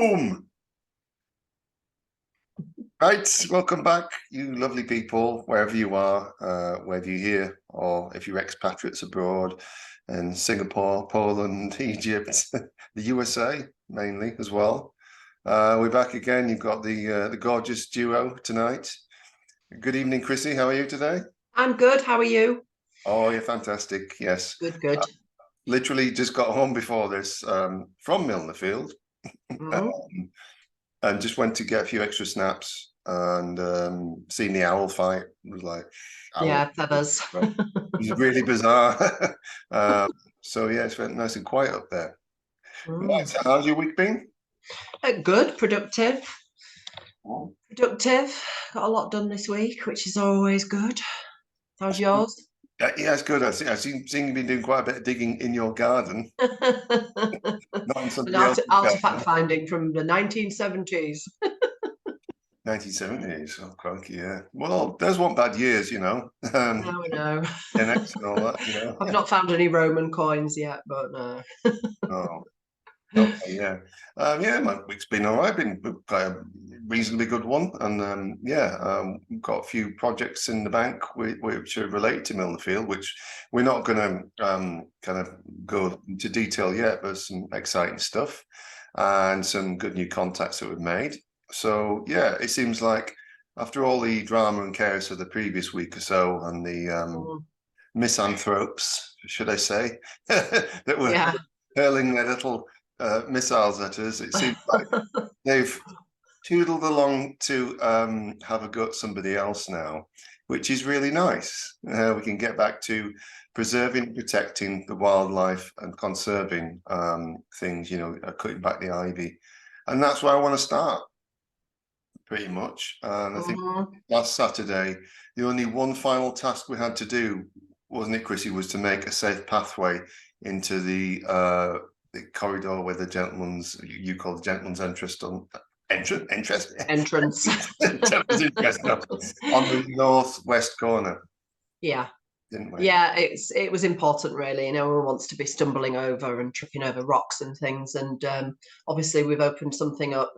Boom. Right, welcome back, you lovely people, wherever you are, whether you're here or if you're expatriates abroad in Singapore, Poland, Egypt, the USA mainly as well. We're back again. You've got the gorgeous duo tonight. Good evening, Chrissy. How are you today? I'm good. How are you? Oh, you're fantastic. Yes. Good, good. Literally just got home before this from Milner Field. Mm. And just went to get a few extra snaps and seen the owl fight. It was like, owl. Yeah, feathers. Right. It was really bizarre. So yeah, it's went nice and quiet up there. Right, so how's your week been? Good, productive. Oh. Productive. Got a lot done this week, which is always good. How's yours? Yeah, it's good. I've seen you've been doing quite a bit of digging in your garden, not in An somebody else's artifact garden. finding from the 1970s. 1970s. Oh, crikey, yeah. Well, those weren't bad years, you know. No, no. NX and all that, you know. I've not found any Roman coins yet, but no. Oh. Okay, yeah, yeah. My week's been all right. Been quite a reasonably good one, and we've got a few projects in the bank which are related to Milner Field, which we're not going to kind of go into detail yet. But some exciting stuff and some good new contacts that we've made. So yeah, it seems like after all the drama and chaos of the previous week or so, and the misanthropes, should I say, that were Yeah. hurling their little missiles at us. It seems like they've toodled along to have a go at somebody else now, which is really nice. We can get back to preserving, protecting the wildlife and conserving things, you know, cutting back the ivy. And that's where I want to start, pretty much. And I think last Saturday, the only one final task we had to do, wasn't it, Chrissy, was to make a safe pathway into the corridor where the gentleman's, you call the gentleman's entrance on entrance on the northwest corner. Yeah. Didn't we? Yeah, it was important, really. You know, everyone wants to be stumbling over and tripping over rocks and things, and obviously we've opened something up,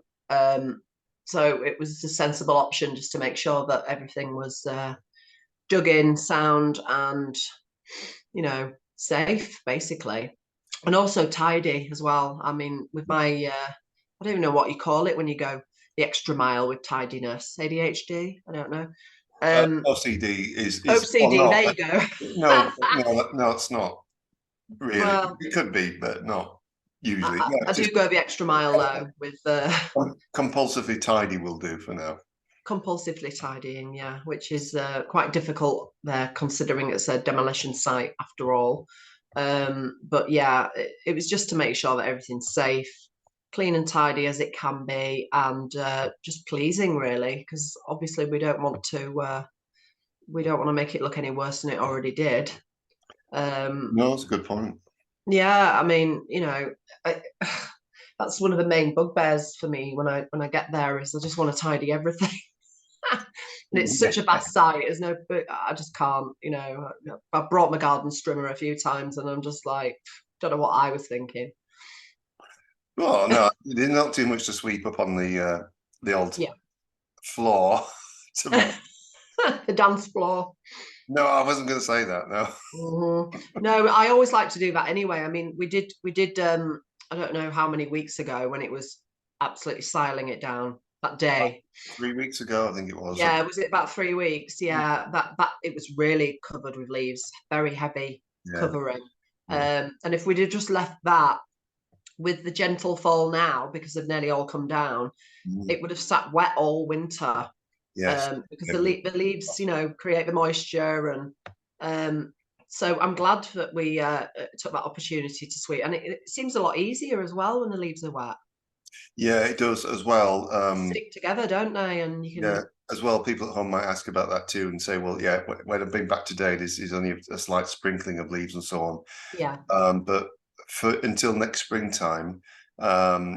so it was a sensible option just to make sure that everything was dug in, sound, and safe, basically, and also tidy as well. I mean, with my I don't even know what you call it when you go the extra mile with tidiness. ADHD? I don't know. OCD is OCD. well, no, there you go. no, it's not really. Well, it could be, but not usually. I do go the extra mile though with compulsively tidy will do for now. Compulsively tidying, yeah, which is quite difficult there, considering it's a demolition site after all. But yeah, it was just to make sure that everything's safe, clean and tidy as it can be, and just pleasing, really, because obviously we don't want to make it look any worse than it already did. No, that's a good point. Yeah, I mean, that's one of the main bugbears for me when I get there, is I just want to tidy everything. And it's such a vast site, there's no, I just can't, I've brought my garden strimmer a few times and I'm just like, don't know what I was thinking. Well, no, there's not too much to sweep up on the old floor. The dance floor. No, I wasn't going to say that. No. No, I always like to do that anyway. I mean, we did. I don't know how many weeks ago when it was absolutely siling it down that day. 3 weeks ago, I think it was. Yeah, was it about 3 weeks? Yeah, that it was really covered with leaves, very heavy covering. And if we'd have just left that with the gentle fall now, because they've nearly all come down, it would have sat wet all winter. Yes, because the leaves, create the moisture, and so I'm glad that we took that opportunity to sweep, and it seems a lot easier as well when the leaves are wet. Yeah, it does as well. Stick together, don't they? And you can. Yeah, as well. People at home might ask about that too, and say, "Well, yeah, when I've been back today, this is only a slight sprinkling of leaves and so on." Yeah. But until next springtime,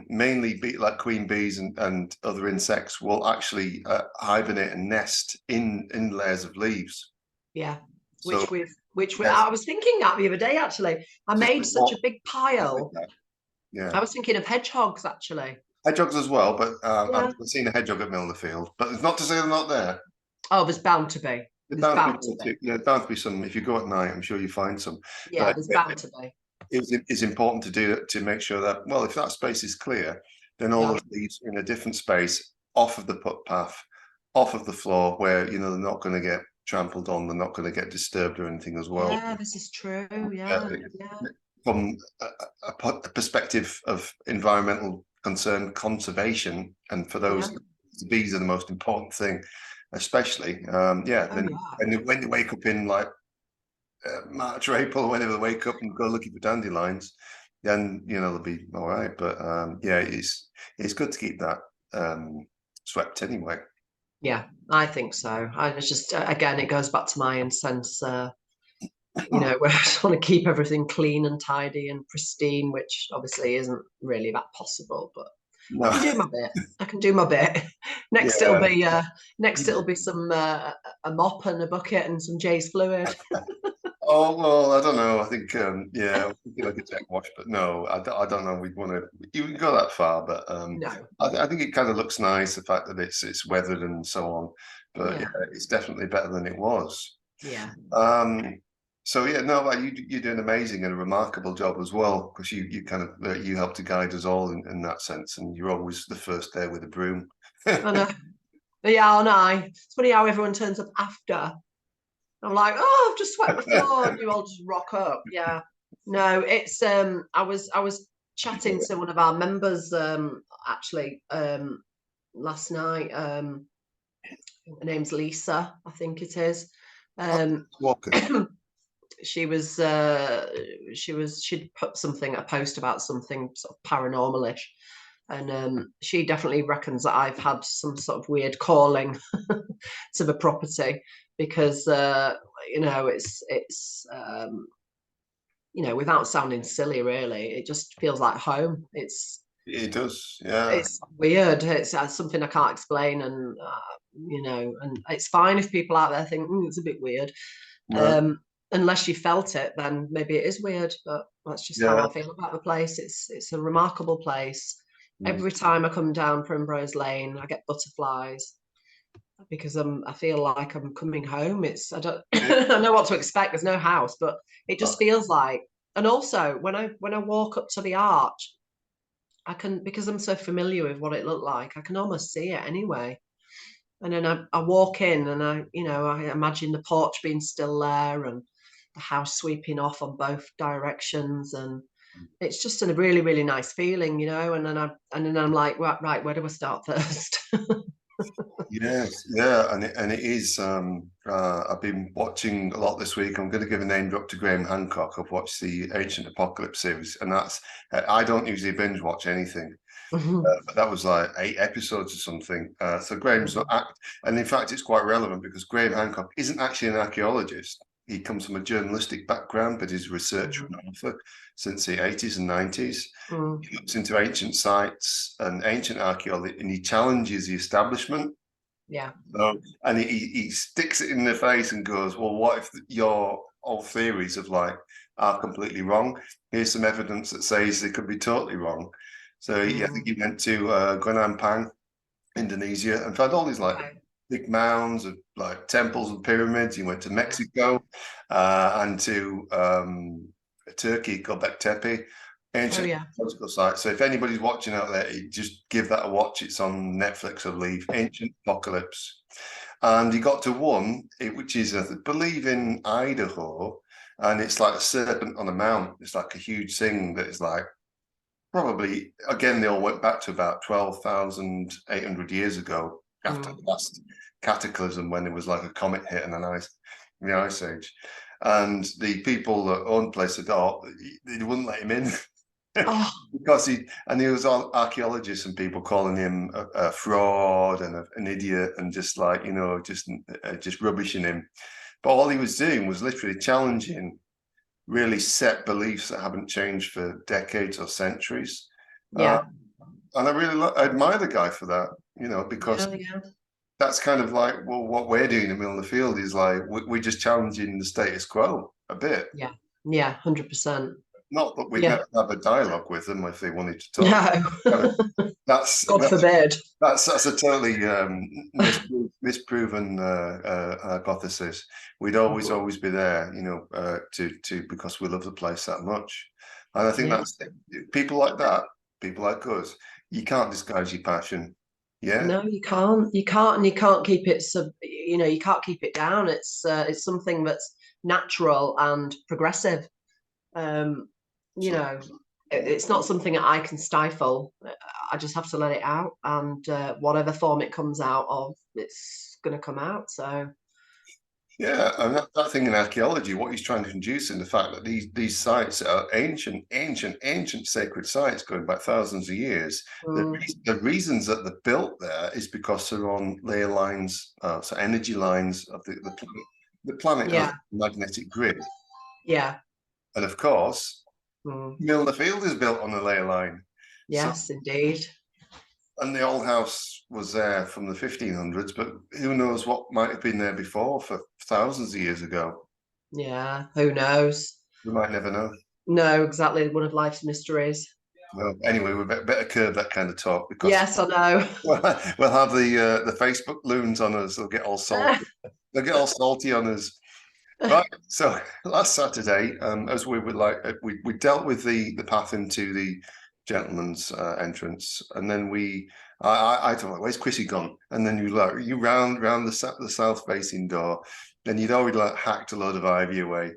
mainly like queen bees and other insects will actually hibernate and nest in layers of leaves. Yeah, which I was thinking that the other day, actually. I made such a big pile. Yeah, I was thinking of hedgehogs, actually. Hedgehogs as well, but I've Yeah. never seen a hedgehog at Milner Field. But it's not to say they're not there. Oh, there's bound to be. There's There's bound to bound to be, be. yeah, bound to be some. If you go at night, I'm sure you find some. Yeah, But there's bound to be. it's important to do it to make sure that, well, if that space is clear, then all Yeah. of these in a different space, off of the footpath, off of the floor, where they're not going to get trampled on, they're not going to get disturbed or anything as well. Yeah, this is true. Yeah, yeah. From a perspective of environmental concern, conservation, and for those, bees are the most important thing, especially. Then when they wake up in like March or April, whenever they wake up and go looking for dandelions, then they'll be all right. But it's good to keep that swept anyway. Yeah, I think so. I was just again, it goes back to my incense. Where I just want to keep everything clean and tidy and pristine, which obviously isn't really that possible. But No. I can do my bit. I can do my bit. Next, it'll be some a mop and a bucket and some Jay's fluid. Oh well, I don't know. I think like a jet wash, but no, I don't know. We'd want to even go that far, but No. I think it kind of looks nice, the fact that it's weathered and so on. But it's definitely better than it was. Yeah. So no, you're doing amazing and a remarkable job as well, because you kind of you help to guide us all in that sense, and you're always the first there with a broom. I know. Yeah, I know. It's funny how everyone turns up after. I'm like, oh, I've just swept the floor, and you all just rock up. Yeah. No, it's I was chatting to one of our members actually last night. Her name's Lisa, I think it is. She'd put a post about something sort of paranormalish, and she definitely reckons that I've had some sort of weird calling to the property, because it's without sounding silly, really, it just feels like home. It does, yeah. It's weird. It's something I can't explain, and and it's fine if people out there think it's a bit weird. No. Unless you felt it, then maybe it is weird. But that's just how I feel about the place. It's a remarkable place. Every time I come down Primrose Lane, I get butterflies, because I feel like I'm coming home. I don't I know what to expect. There's no house, but it just feels like. And also when I walk up to the arch, I can, because I'm so familiar with what it looked like, I can almost see it anyway. And then I walk in, and I imagine the porch being still there, and the house sweeping off on both directions, and it's just a really, really nice feeling, And then I'm like, right, where do I start first? Yes, yeah, and it is. I've been watching a lot this week. I'm going to give a name drop to Graham Hancock. I've watched the Ancient Apocalypse series, and that's I don't usually binge watch anything. But that was like 8 episodes or something. So Graham's not and in fact it's quite relevant, because Graham Hancock isn't actually an archaeologist. He comes from a journalistic background, but he's a researcher and author since the 80s and 90s. He looks into ancient sites and ancient archaeology, and he challenges the establishment. Yeah. So, and he sticks it in their face and goes, well, what if your old theories are completely wrong? Here's some evidence that says they could be totally wrong. So I think he went to Guanampang, Indonesia, and found all these big mounds of temples and pyramids. He went to Mexico and to Turkey, Göbekli Tepe, ancient archaeological sites. So if anybody's watching out there, just give that a watch. It's on Netflix, I believe, Ancient Apocalypse. And he got to one, which is, I believe, in Idaho, and it's like a serpent on a mount. It's like a huge thing that is like, probably, again, they all went back to about 12,800 years ago, after the last cataclysm, when there was like a comet hit and the ice age. And the people that owned the place said, they wouldn't let him in. Because he was all archaeologists and people calling him a fraud and an idiot, and just just rubbishing him. But all he was doing was literally challenging really set beliefs that haven't changed for decades or centuries. And I really admire the guy for that, because that's kind of like, well, what we're doing in Milner Field is like, we're just challenging the status quo a bit. Yeah, 100%. Not that we'd Yeah. never have a dialogue with them if they wanted to talk. No. That's God forbid. that's a totally misproven hypothesis. We'd always be there, you know, to because we love the place that much. And I think Yeah. that's people like that, people like us. You can't disguise your passion. Yeah. No, you can't. You can't, and you can't keep it you know, you can't keep it down. It's something that's natural and progressive. You So, know, it's not something that I can stifle. I just have to let it out, and whatever form it comes out of, it's going to come out. So yeah, and that thing in archaeology, what he's trying to induce in the fact that these sites are ancient sacred sites going back thousands of years. The reasons that they're built there is because they're on layer lines, so energy lines of the planet yeah, has a magnetic grid. yeah, And of course, Milner Field is built on a layer line. yes, indeed. And the old house was there from the 1500s, but who knows what might have been there before for thousands of years ago. Yeah, who knows? We might never know. No, exactly. One of life's mysteries. Well, anyway, we better curb that kind of talk because Yes, I know. we'll have the Facebook loons on us. They'll get all salty. They'll get all salty on us. Right. So last Saturday, as we would like, we dealt with the path into the gentleman's entrance, and then I thought, where's Chrissy gone? And then you round the south facing door, and you'd already hacked a load of ivy away.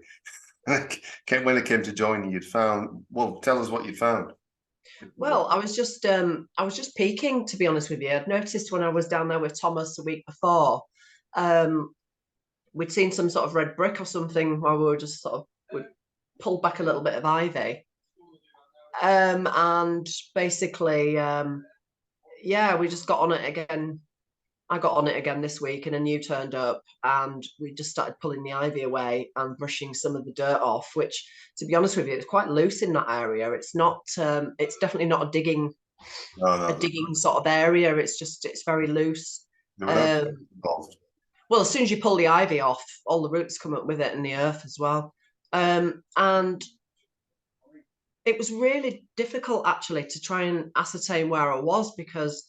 When it came to joining, you'd found. Well, tell us what you found. Well, I was just peeking, to be honest with you. I'd noticed when I was down there with Thomas the week before, we'd seen some sort of red brick or something while we were just we'd pulled back a little bit of ivy. And basically, yeah, we just got on it again. I got on it again this week, and a new turned up, and we just started pulling the ivy away and brushing some of the dirt off, which, to be honest with you, it's quite loose in that area. It's not, it's definitely not a digging sort of area. It's very loose. Well, as soon as you pull the ivy off, all the roots come up with it and the earth as well. And it was really difficult actually to try and ascertain where I was, because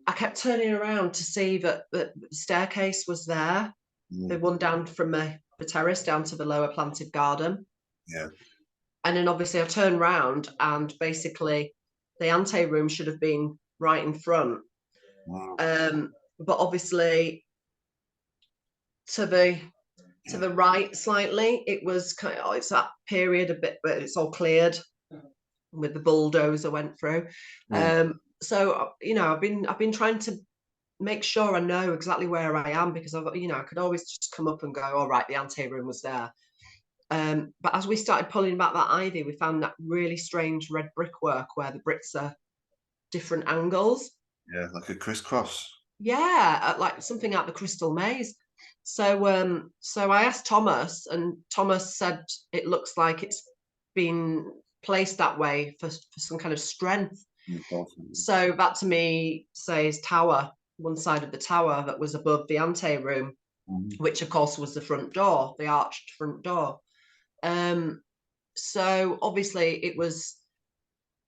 I kept turning around to see that the staircase was there, the one down from the terrace down to the lower planted garden. Yeah. And then obviously I turned round, and basically the anteroom should have been right in front. Wow. But obviously to the right slightly, it was kind of, it's that period a bit, but it's all cleared with the bulldozer went through. So, you know, I've been trying to make sure I know exactly where I am, because I could always just come up and go, all right, the anteroom was there. But as we started pulling back that ivy, we found that really strange red brickwork where the bricks are different angles. Yeah, like a crisscross. Yeah, like something out the Crystal Maze. So I asked Thomas, and Thomas said it looks like it's been placed that way for some kind of strength. So that to me says tower, one side of the tower that was above the anteroom, which of course was the front door, the arched front door. So obviously it was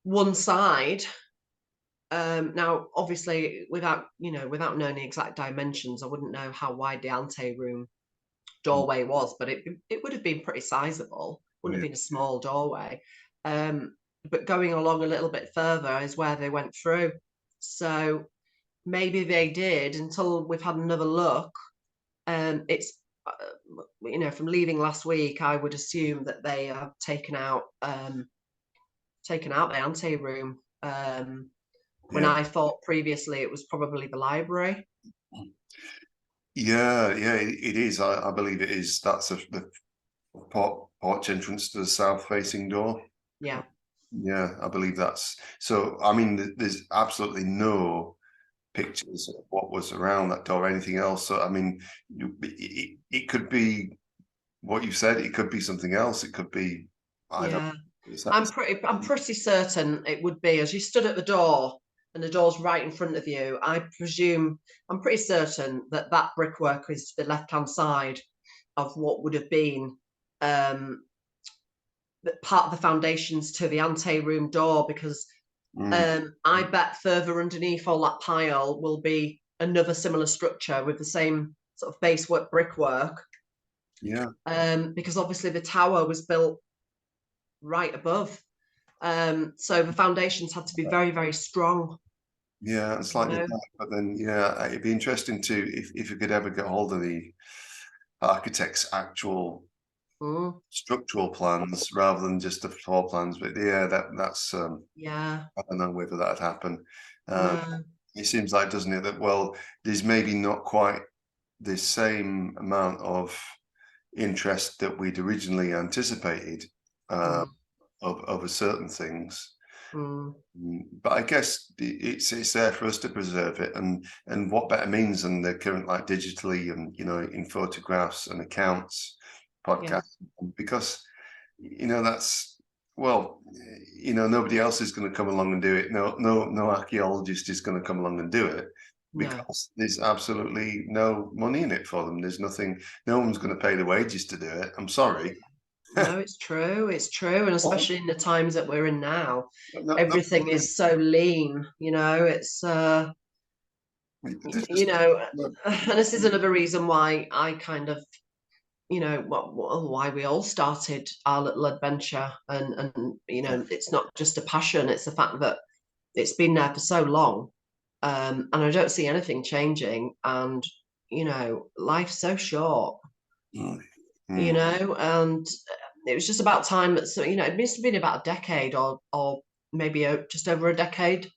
one side. Now obviously without knowing the exact dimensions, I wouldn't know how wide the anteroom doorway was, but it would have been pretty sizable. Wouldn't have been a small doorway. But going along a little bit further is where they went through. So maybe they did, until we've had another look. It's from leaving last week, I would assume that they have taken out the anteroom. When I thought previously it was probably the library. Yeah, it is. I believe it is. That's the porch entrance to the south-facing door. Yeah. Yeah, I believe that's so. I mean, there's absolutely no pictures of what was around that door or anything else. So I mean, it could be what you said. It could be something else. It could be. I'm pretty certain it would be, as you stood at the door and the door's right in front of you. I'm pretty certain that brickwork is the left-hand side of what would have been part of the foundations to the anteroom door, because I bet further underneath all that pile will be another similar structure with the same sort of base brickwork. Yeah. Because obviously the tower was built right above. So the foundations had to be very, very strong. Yeah, slightly dark, but then yeah, it'd be interesting to if you could ever get hold of the architect's actual structural plans rather than just the floor plans. But yeah, that's yeah, I don't know whether that'd happen. no. It seems like, doesn't it, that well, there's maybe not quite the same amount of interest that we'd originally anticipated over certain things. But I guess it's there for us to preserve it, and what better means than the current, like, digitally and in photographs and accounts, podcasts, because that's, well, nobody else is going to come along and do it. No archaeologist is going to come along and do it, because there's absolutely no money in it for them. There's nothing. No one's going to pay the wages to do it. I'm sorry. No, it's true. It's true. And especially in the times that we're in now, everything is so lean, it's, and this is another reason why I kind of, why we all started our little adventure. And it's not just a passion, it's the fact that it's been there for so long. And I don't see anything changing. And, life's so short, and it was just about time that, so, it must have been about a decade or maybe just over a decade.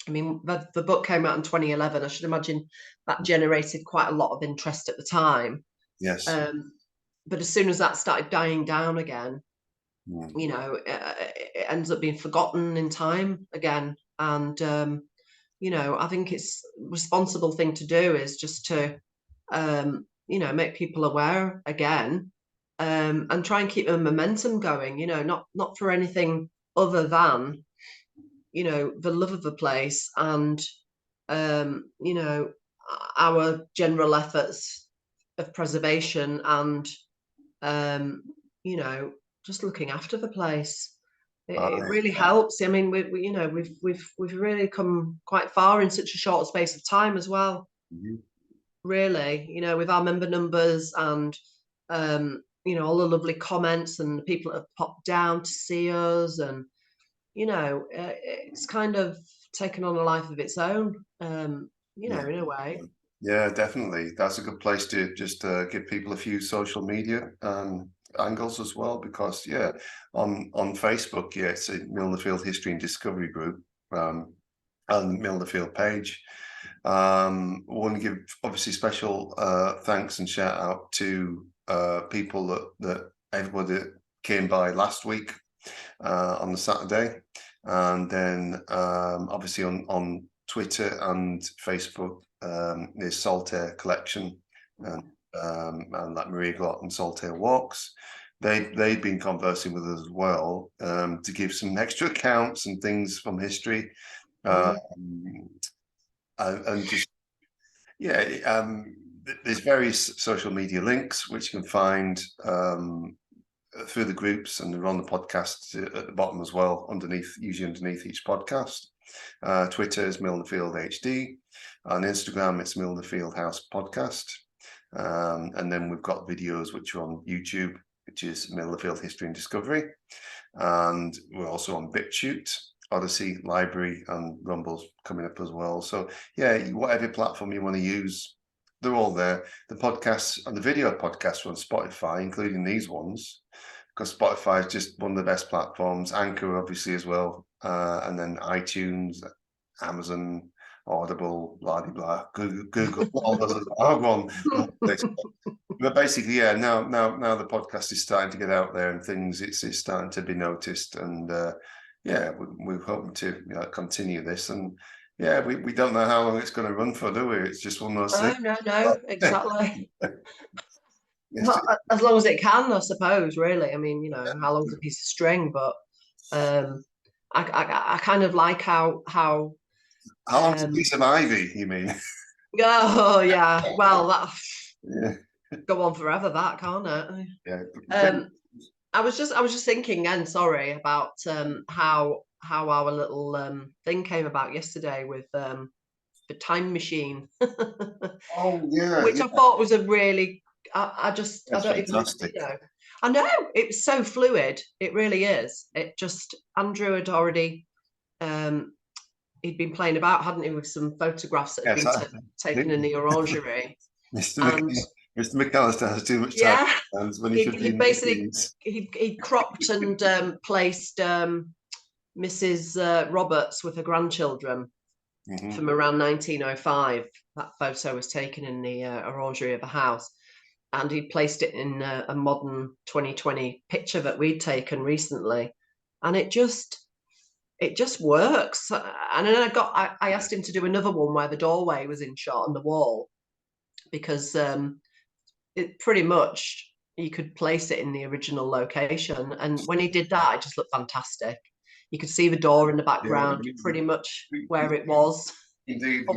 I mean, the book came out in 2011. I should imagine that generated quite a lot of interest at the time. Yes. But as soon as that started dying down again, it ends up being forgotten in time again. And, I think it's a responsible thing to do is just to, make people aware again, and try and keep the momentum going, not for anything other than, the love of the place and, our general efforts of preservation and, just looking after the place. It really helps. I mean, we've really come quite far in such a short space of time as well. Really, with our member numbers and all the lovely comments and the people that have popped down to see us, and it's kind of taken on a life of its own, in a way. Yeah, definitely. That's a good place to just give people a few social media angles as well, because on Facebook, it's a Milner Field History and Discovery group, and Milner Field page. I want to give obviously special thanks and shout out to people that everybody that came by last week on the Saturday, and then obviously on Twitter and Facebook, there's Saltaire Collection and like Maria Glott and Saltaire Walks. They've been conversing with us as well, to give some extra accounts and things from history, and just there's various social media links which you can find through the groups, and they're on the podcast at the bottom as well, usually underneath each podcast. Twitter is Milner Field HD, on Instagram it's Milner Field House Podcast, and then we've got videos which are on YouTube, which is Milner Field History and Discovery, and we're also on BitChute, Odyssey, Library, and Rumble's coming up as well. So whatever platform you want to use, they're all there. The podcasts and the video podcasts are on Spotify, including these ones, because Spotify is just one of the best platforms. Anchor, obviously, as well, and then iTunes, Amazon, Audible, blah blah blah, Google, all those. But basically, now the podcast is starting to get out there and things. It's starting to be noticed, and we're hoping to continue this. And we don't know how long it's going to run for, do we? It's just one of those things. No, exactly. As long as it can, I suppose. Really, I mean, how long's a piece of string? But I kind of like how long's a piece of ivy, you mean? Oh yeah, well that go on forever, that, can't it? I was just thinking, and sorry about how our little thing came about yesterday with the time machine, Oh yeah, which yeah, I thought was a really, I that's don't even, fantastic. I know it was so fluid. It really is. It just, Andrew had already, he'd been playing about, hadn't he, with some photographs that had Yes, been I taken think in the orangerie. Mr. And Mr. McAllister has too much time yeah, on his hands when he should be he in the basically, teens. he cropped and placed Mrs. Roberts with her grandchildren Hmm. from around 1905. That photo was taken in the orangery of the house, and he placed it in a modern 2020 picture that we'd taken recently, and it just works. And then I asked him to do another one where the doorway was in shot on the wall, because it pretty much you could place it in the original location. And when he did that, it just looked fantastic. You could see the door in the Yeah, background, pretty much where it we- was. indeed, Oh,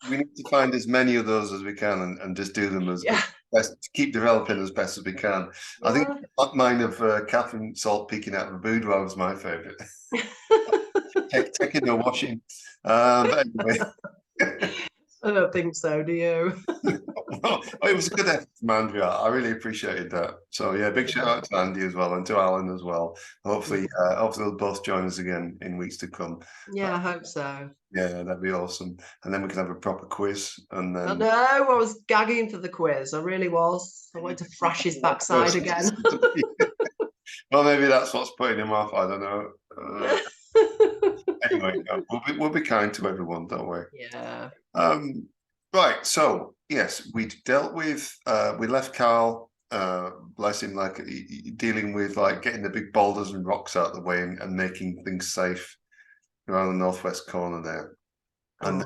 we need to find as many of those as we can and just do them as yeah, best, keep developing as best as we can. I think yeah. mine of Catherine Salt peeking out of the boudoir was my favourite. Taking no washing. But anyway. I don't think so, do you? Well, it was a good effort from Andrea. I really appreciated that. So yeah, big shout Yeah, out to Andy as well and to Alan as well. yeah. Hopefully they'll both join us again in weeks to come. Yeah, I hope so. Yeah, that'd be awesome. And then we can have a proper quiz and I then know, I was gagging for the quiz. I really was. I wanted to thrash his backside again. well, maybe that's what's putting him off. I don't know. Anyway, we'll be kind to everyone, don't we? Yeah. Um, right. So yes, we dealt with. We left Carl. Bless him, like dealing with like getting the big boulders and rocks out of the way and making things safe around the northwest corner there. Oh,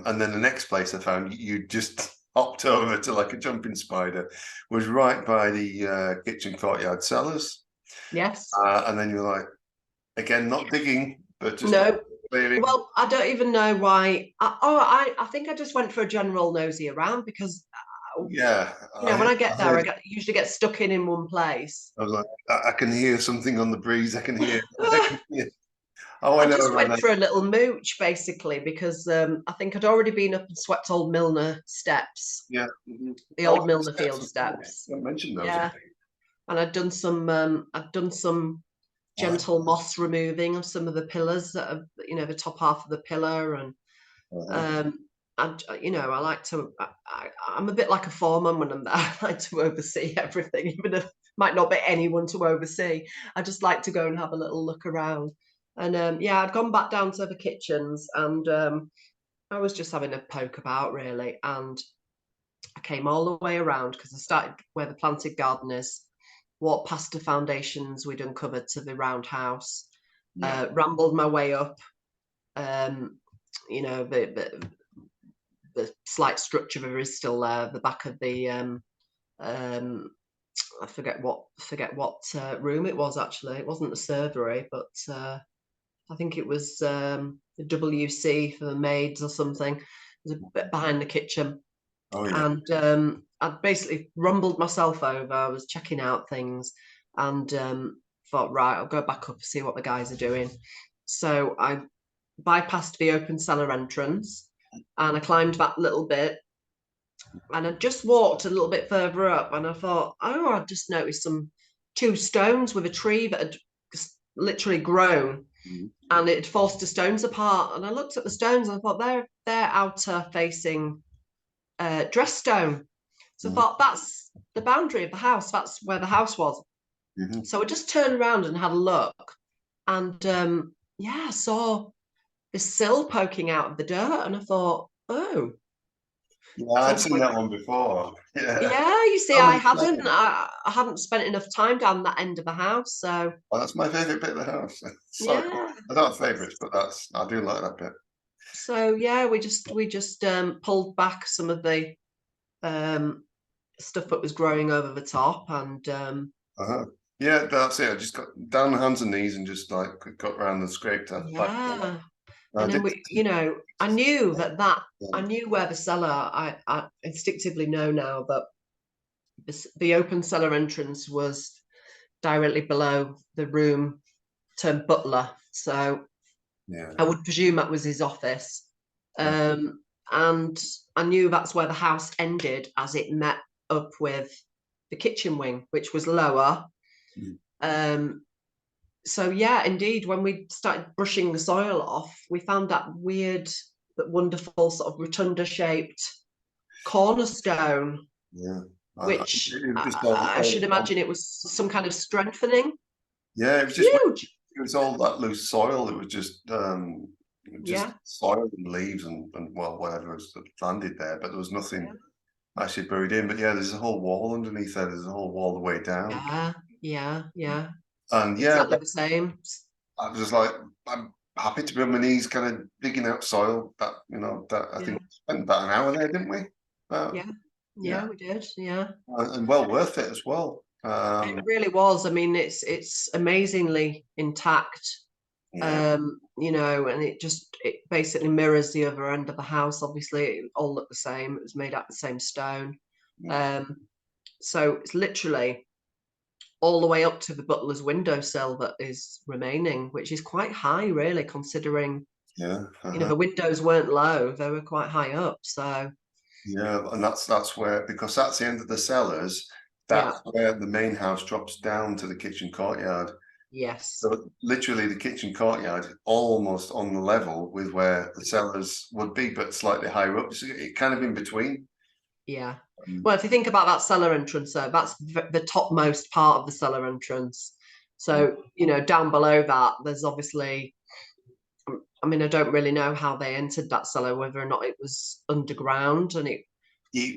And then the next place I found you just hopped over to like a jumping spider was right by the kitchen courtyard cellars. yes. And then you're like, again, not digging, but just No. clearing. Well, I don't even know why. I think I just went for a general nosy around, because Yeah, when I I get there, heard. usually get stuck in one place. I was like, I can hear something on the breeze. I can hear. I can hear. I I went just over and went for a little mooch, basically, because I think I'd already been up and swept old Milner steps, yeah. Mhm. the Oh, old Milner steps. Field steps. I mentioned those. Yeah, and I'd done some Right. gentle moss removing of some of the pillars that are, the top half of the pillar, and Uh-huh. I like to. I'm a bit like a foreman when I'm there. I like to oversee everything, even if might not be anyone to oversee. I just like to go and have a little look around. And I'd gone back down to the kitchens, and I was just having a poke about, really. And I came all the way around, because I started where the planted garden is, walked past the foundations we'd uncovered to the roundhouse, Yeah. rambled my way up. The slight structure there is still there. The back of the I forget what room it was. Actually, it wasn't the servery, but I think it was the WC for the maids or something. It was a bit behind the kitchen, Oh yeah. and I'd basically rumbled myself over. I was checking out things, and thought, right, I'll go back up and see what the guys are doing. So I bypassed the open cellar entrance, and I climbed that little bit, and I just walked a little bit further up, and I thought, oh, I just noticed two stones with a tree that had literally grown, Mhm. and it had forced the stones apart. And I looked at the stones, and I thought they're outer facing dress stone. So I Mhm. thought, that's the boundary of the house. That's where the house was. Mhm. So I just turned around and had a look, and I saw this sill poking out of the dirt, and I thought, oh. Yeah, So I'd seen that one before. Yeah. yeah, you see, Oh, I it's hadn't. clever. I hadn't spent enough time down that end of the house, so Well, that's my favourite bit of the house. Sorry, yeah. I don't have favourites, but I do like that bit. So yeah, we just pulled back some of the um, stuff that was growing over the top, and Uh-huh. Yeah, that's it. I just got down on hands and knees and just like got around and scraped that back. yeah, I and then did. I knew I knew where the cellar. I instinctively know now that the open cellar entrance was directly below the room termed butler. So Yeah. I would presume that was his office. And I knew that's where the house ended as it met up with the kitchen wing, which was lower. So yeah, indeed, when we started brushing the soil off, we found that weird but wonderful sort of rotunda shaped cornerstone, Yeah. which It was just I should imagine it was some kind of strengthening. yeah, it was just Huge. it was all that loose soil. It was just Yeah. soil and leaves and well, whatever was landed there, but there was nothing actually buried in. But yeah, there's a whole wall underneath there. There's a whole wall the way down. Yeah. And yeah, Exactly the same. I was just like, I'm happy to be on my knees, kind of digging out soil. That that I think we spent about an hour there, didn't we? Yeah, we did. Yeah. And well worth it as well. It really was. I mean, it's amazingly intact. Yeah. And it basically mirrors the other end of the house. Obviously, it all looked the same. It was made out of the same stone. So it's literally all the way up to the butler's windowsill that is remaining, which is quite high, really, considering the windows weren't low; they were quite high up. So yeah, and that's where, because that's the end of the cellars. That's where the main house drops down to the kitchen courtyard. Yes. So literally the kitchen courtyard almost on the level with where the cellars would be, but slightly higher up. So it kind of in between. Yeah. Well, if you think about that cellar entrance, though, that's the topmost part of the cellar entrance. So, down below that, there's obviously, I mean, I don't really know how they entered that cellar, whether or not it was underground, and it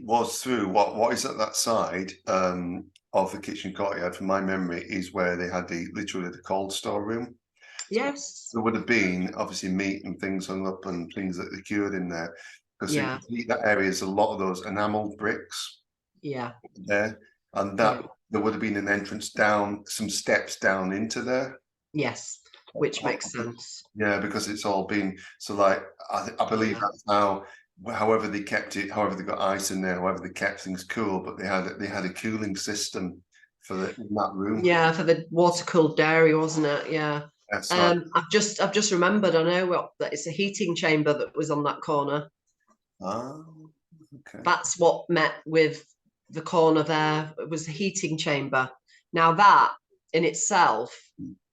was through what is at that side of the kitchen courtyard, from my memory, is where they had literally the cold store room. Yes. So there would have been obviously meat and things hung up and things that they cured in there. Because that area is a lot of those enameled bricks. Yeah. There. And that there would have been an entrance down, some steps down into there. Yes, which makes sense. Yeah, because it's all been, so like, I believe that's how, however they kept it, however they got ice in there, however they kept things cool, but they had a cooling system in that room. Yeah, for the water cooled dairy, wasn't it? Yeah. That's right. I've just remembered. I know that it's a heating chamber that was on that corner. Oh, okay. That's what met with the corner there. It was a heating chamber. Now that in itself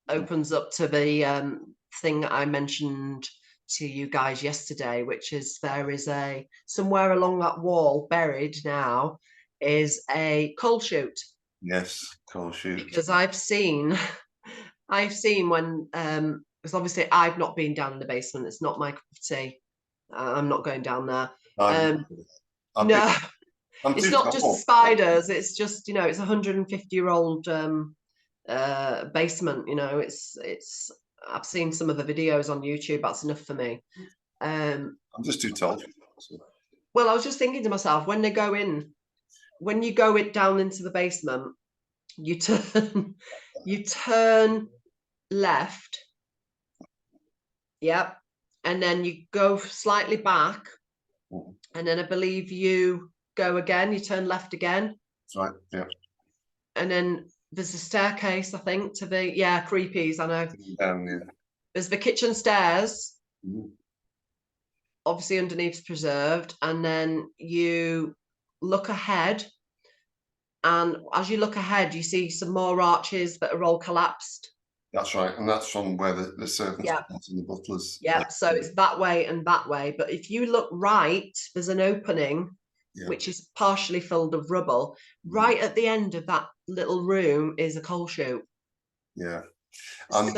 opens up to the thing that I mentioned to you guys yesterday, which is there is somewhere along that wall buried now is a coal chute. Yes, coal chute. Because I've seen when because obviously I've not been down in the basement. It's not my cup of tea. I'm not going down there. No, it's not just spiders. It's just it's a 150-year-old basement. It's. I've seen some of the videos on YouTube. That's enough for me. I'm just too tall. Well, I was just thinking to myself, when you go down into the basement, you turn left. Yep. And then you go slightly back. And then I believe you go again, you turn left again. That's right, yeah. And then there's a staircase, I think, to the, creepies, I know. There's the kitchen stairs, obviously underneath preserved. And then you look ahead. And as you look ahead, you see some more arches that are all collapsed. That's right, and that's from where the servants and the butlers. Yeah, so it's that way and that way. But if you look right, there's an opening which is partially filled with rubble. Right at the end of that little room is a coal chute. Yeah. And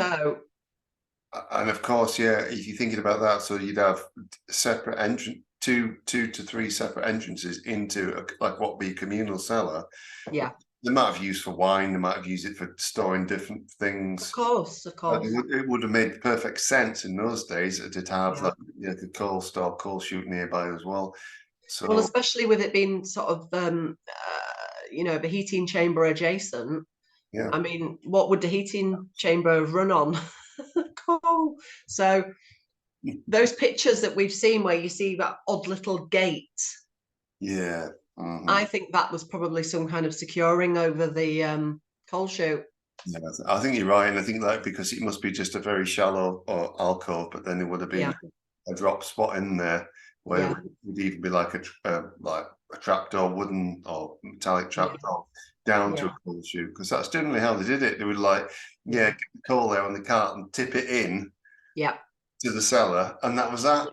of course, if you're thinking about that, so you'd have separate entrance, two to three separate entrances into like what would be a communal cellar. Yeah. They might have used for wine, they might have used it for storing different things. Of course. It would have made perfect sense in those days to have the coal store, coal chute nearby as well. So, well, especially with it being sort of the heating chamber adjacent. Yeah. I mean, what would the heating chamber run on? Coal. So those pictures that we've seen where you see that odd little gate. Yeah. I think that was probably some kind of securing over the coal chute. Yeah, I think you're right, and I think that because it must be just a very shallow or alcove, but then there would have been Yeah, a drop spot in there where yeah, it would even be like a trapdoor, wooden or metallic yeah, trapdoor down to a yeah, coal chute, because that's generally how they did it. They would like, yeah, yeah, get the coal there on the cart and tip it in yeah. to the cellar, and that was that.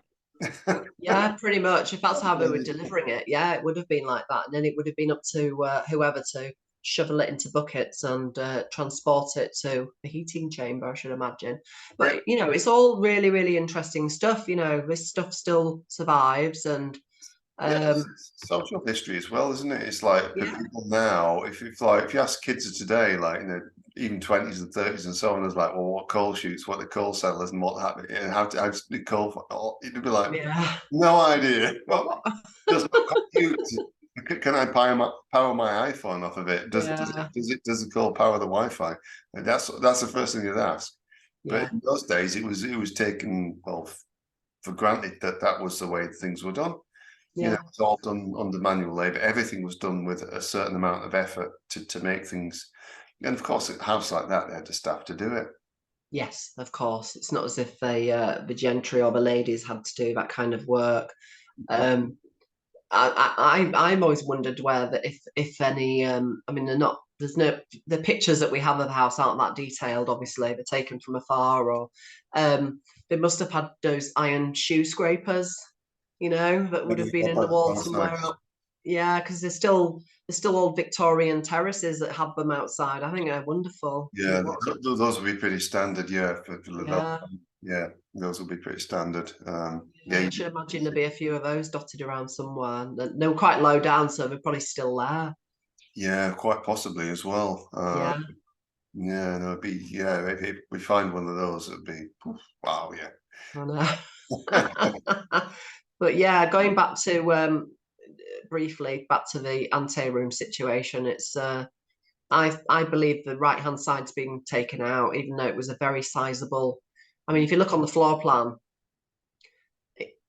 Yeah, pretty much. If that's how they were delivering it, yeah, it would have been like that. And then it would have been up to whoever to shovel it into buckets and transport it to the heating chamber, I should imagine. Yeah, But, it's all really, really interesting stuff. This stuff still survives. And yeah, um, it's social history as well, isn't it? It's like for yeah, people now, if you ask kids of today, like even 20s and 30s and so on, is like, well, what coal chutes, what the coal settlers, and what happened, and how to the coal. It'd be like, yeah, no idea. Well, does my compute? Can I power my iPhone off of it? yeah, Does the coal power the Wi-Fi? And that's the first thing you'd ask. But yeah, in those days, it was taken for granted that that was the way things were done. yeah. It's all done under manual labor. Everything was done with a certain amount of effort to make things. And of course, at a house like that, they had the staff to do it. Yes, of course. It's not as if the gentry or the ladies had to do that kind of work. Um, I'm always wondered where that if any I mean the pictures that we have of the house aren't that detailed, obviously they're taken from afar, or they must have had those iron shoe scrapers, that would have been in the wall somewhere up. Yeah, because there's still old Victorian terraces that have them outside. I think they're wonderful. I Yeah, think what those would be pretty standard. Yeah, for the yeah. yeah, those would be pretty standard. Yeah, I should imagine there'd be a few of those dotted around somewhere. They were quite low down, so they're probably still there. yeah, quite possibly as well. Yeah, Yeah, no, it'd be yeah. If we find one of those, it'd be wow. I Yeah, know. But yeah, going back to briefly back to the anteroom situation, it's I believe the right hand side's been taken out, even though it was a very sizable. I mean, if you look on the floor plan,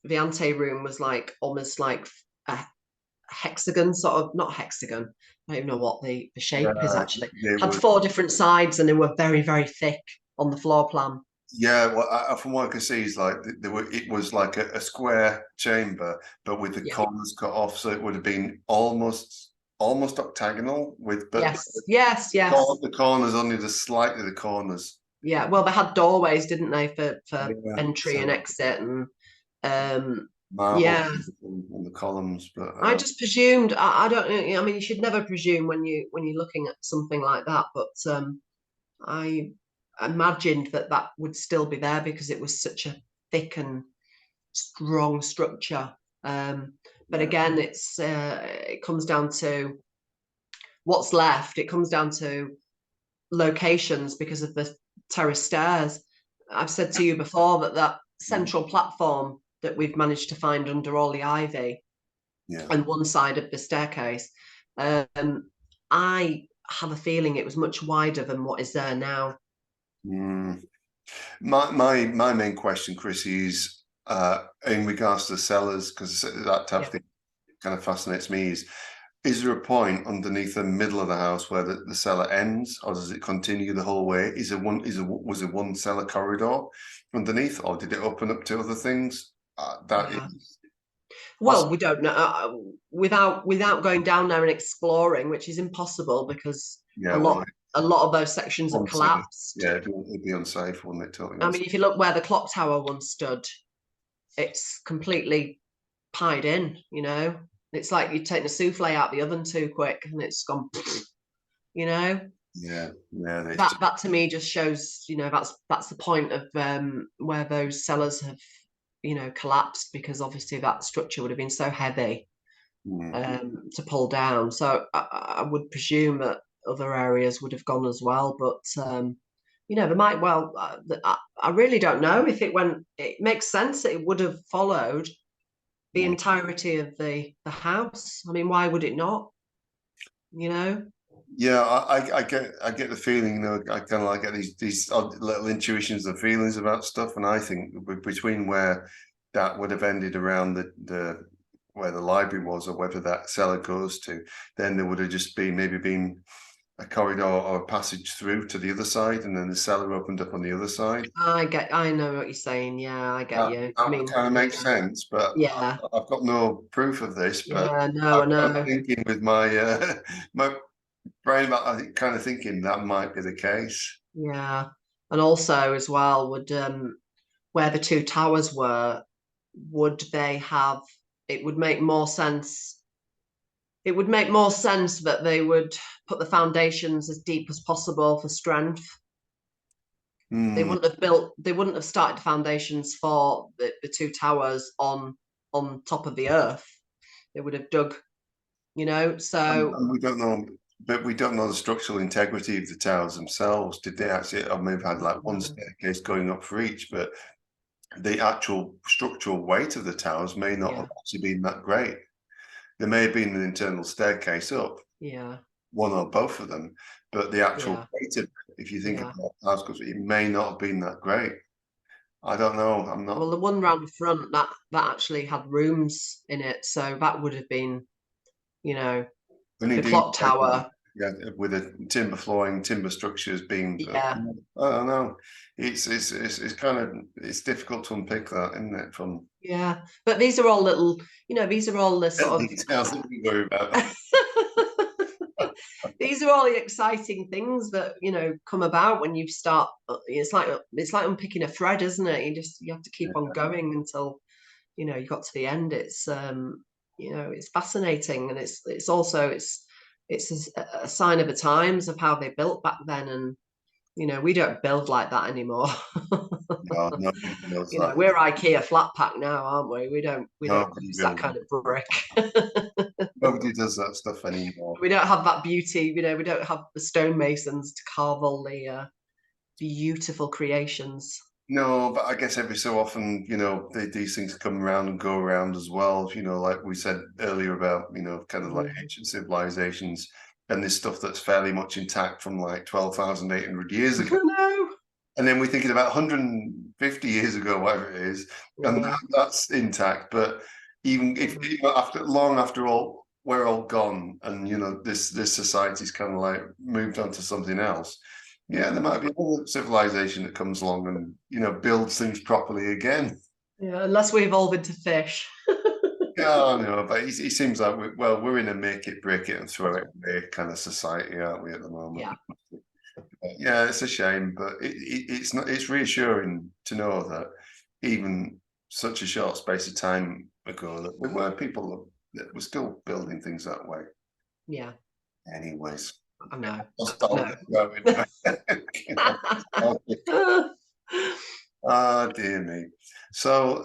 the anteroom was like almost like a hexagon, sort of not hexagon. I don't even know what the shape is yeah, actually. they Had would. four different sides and they were very, very thick on the floor plan. Yeah, well, from what I can see, is like it was like a square chamber, but with the Yeah. corners cut off, so it would have been almost octagonal but Yes. Yes. Yes. the corners only just slightly the corners. Yeah. Well, they had doorways, didn't they, for Yeah, entry and so exit, and um, marble yeah. on the columns, but I just presumed. I don't. I mean, you should never presume when you're looking at something like that. But I imagined that would still be there because it was such a thick and strong structure. But yeah, again, it comes down to what's left. It comes down to locations because of the terrace stairs. I've said to you before that central platform that we've managed to find under all the ivy yeah. and one side of the staircase, I have a feeling it was much wider than what is there now. Mm. My main question, Chris, is in regards to cellars, because that type of Yeah. thing kind of fascinates me. Is there a point underneath the middle of the house where the cellar ends, or does it continue the whole way? Was there one cellar corridor underneath, or did it open up to other things? That Yeah. is Well, possible. we don't know without going down there and exploring, which is impossible because Yeah, a well, lot a lot of those sections have unsafe. collapsed. Yeah, it'd be unsafe, wouldn't it? Totally I unsafe. mean, if you look where the clock tower once stood, it's completely pied in. It's like you take the souffle out the oven too quick, and it's gone. You know, Yeah, yeah. that to me just shows. That's the point of where those cellars have collapsed, because obviously that structure would have been so heavy Mm, to pull down. So I would presume that other areas would have gone as well. But they might well. I really don't know if it went. It makes sense that it would have followed the mm. entirety of the house. I mean, why would it not? You know? Yeah, I get the feeling, I kind of like get these odd little intuitions and feelings about stuff, and I think between where that would have ended around the where the library was, or whether that cellar goes to, then there would have just been maybe been a corridor or a passage through to the other side, and then the cellar opened up on the other side. I know what you're saying. Yeah, I get you. I mean, Kind of makes sense, but yeah, I've got no proof of this. But yeah, no, I I'm know. thinking with my my brain, I think, kind of thinking that might be the case. Yeah, and also as well, would where the two towers were, would they have? It would make more sense. It would make more sense that they would put the foundations as deep as possible for strength. They Hmm. wouldn't have built. They wouldn't have started foundations for the two towers on top of the earth. They would have dug. So And we don't know, but we don't know the structural integrity of the towers themselves. Did they actually, or maybe had like one staircase going up for each, but the actual structural weight of the towers may not have actually been that great. There may have been an internal staircase up, one or both of them, but the actual weight of it, if you think about towers, it may not have been that great. I don't know. I'm not. Well, the one round the front that actually had rooms in it, so that would have been, the clock tower. Yeah, with a timber flooring, timber structures being. Yeah. I don't know. It's kind of difficult to unpick that, isn't it? From but these are all little, these are all the sort of details that we worry about. These are all the exciting things that come about when you start. It's like unpicking a thread, isn't it? You have to keep on going until you got to the end. It's it's fascinating, and it's also a sign of the times of how they built back then, and we don't build like that anymore. No, nobody knows that. We're IKEA flat pack now, aren't we? We don't use that kind of brick. Nobody does that stuff anymore. We don't have that beauty, we don't have the stonemasons to carve all the beautiful creations. No, but I guess every so often, these things come around and go around as well. Like we said earlier about, kind of like ancient civilizations and this stuff that's fairly much intact from like 12,800 years ago. And then we're thinking about 150 years ago, whatever it is, and that's intact. But even if after all, we're all gone, and this society's kind of like moved on to something else. Yeah, there might be another civilization that comes along and builds things properly again. Yeah, unless we evolve into fish. Oh no, but it seems like we're in a make it, break it, and throw it away kind of society, aren't we, at the moment? Yeah, it's a shame, but it's not. It's reassuring to know that even such a short space of time ago, that there were people that were still building things that way. Yeah. Anyways, I know. Ah, dear me. So,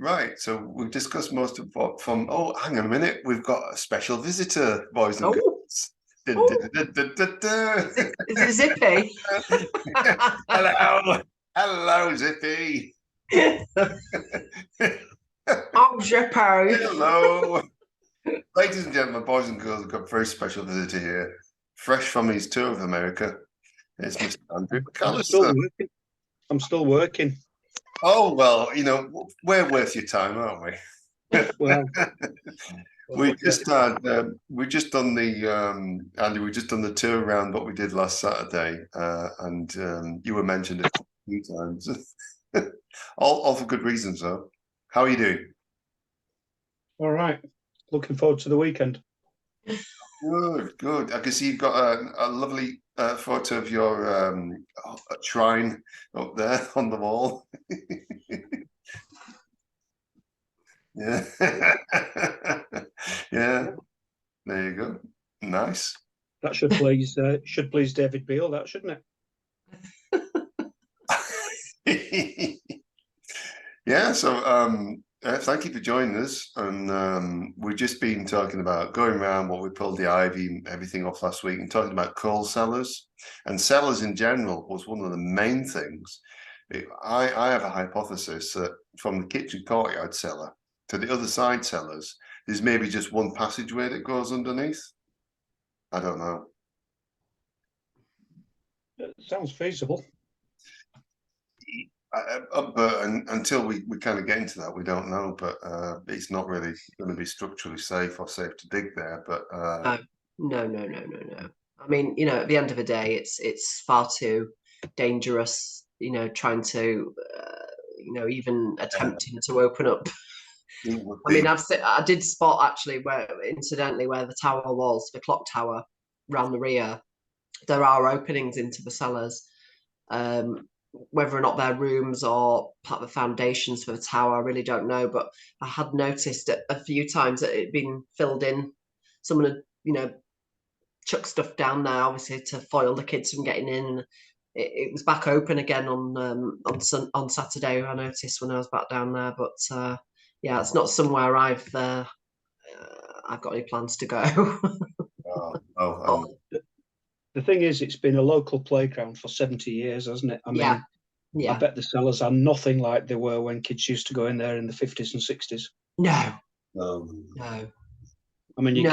right. So we've discussed most of what from. Oh, hang on a minute. We've got a special visitor, boys and girls. Is it Zippy? Hello, Zippy. Oh, Zippy. Hello. Ladies and gentlemen, boys and girls, we've got a very special visitor here, fresh from his tour of America. It's Mr. Andrew McAllister. I'm still working. Oh, well, we're worth your time, aren't we? Well, we just done the Andy. We just done the tour around what we did last Saturday, and you were mentioned a few times, all for good reasons, though. How are you doing? All right. Looking forward to the weekend. Good. I can see you've got a lovely photo of your shrine up there on the wall. Yeah. Yeah. There you go. Nice. That should please David Beale, that shouldn't it? Yeah. So thank you for joining us. And we've just been talking about going around what we pulled the ivy and everything off last week, and talking about coal cellars. And cellars in general was one of the main things. I have a hypothesis that from the kitchen courtyard cellar to the other side cellars, there's maybe just one passageway that goes underneath. I don't know. it? Sounds feasible. But until we kind of get into that, we don't know. But it's not really going to be structurally safe or safe to dig there. But No. I mean, you know, at the end of the day, it's far too dangerous, you know, trying to, you know, even attempting to open up. It would I mean, be. I did spot actually where, incidentally, where the tower was, the clock tower, around the rear, there are openings into the cellars. Whether or not they're rooms or part of the foundations for the tower, I really don't know. But I had noticed a few times that it'd been filled in. Someone had, you know, chucked stuff down there, obviously to foil the kids from getting in. It was back open again on Saturday. I noticed when I was back down there. But yeah, it's not somewhere I've got any plans to go. Oh, The thing is, it's been a local playground for 70 years, hasn't it? I mean, Yeah. I Yeah. bet the cellars are nothing like they were when kids used to go in there in the 50s and 60s. No. no. I mean, you No.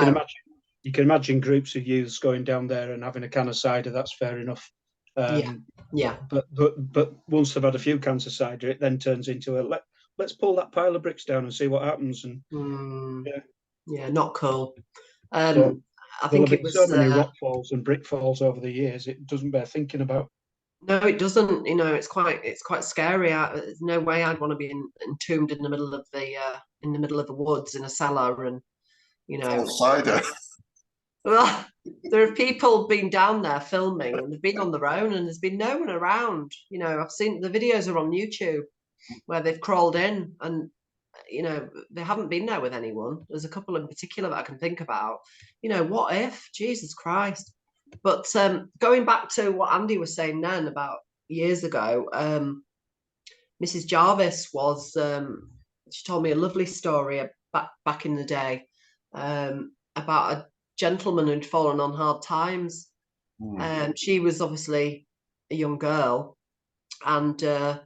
can imagine groups of youths going down there and having a can of cider. That's fair enough. Yeah. But once they've had a few cans of cider, it then turns into let's pull that pile of bricks down and see what happens. And yeah, not cool. So I think it was so many rock falls and brick falls over the years. It doesn't bear thinking about. No, it doesn't. You know, it's quite scary. There's no way I'd want to be entombed in the middle of the woods in a cellar, and you know, Cider. well, there are people been down there filming, and they've been on their own, and there's been no one around. You know, I've seen the videos are on YouTube where they've crawled in, and you know, they haven't been there with anyone. There's a couple in particular that I can think about. You know, what if? Jesus Christ. But going back to what Andy was saying then about years ago, Mrs. Jarvis was, she told me a lovely story back in the day about a gentleman who'd fallen on hard times. She was obviously a young girl, and there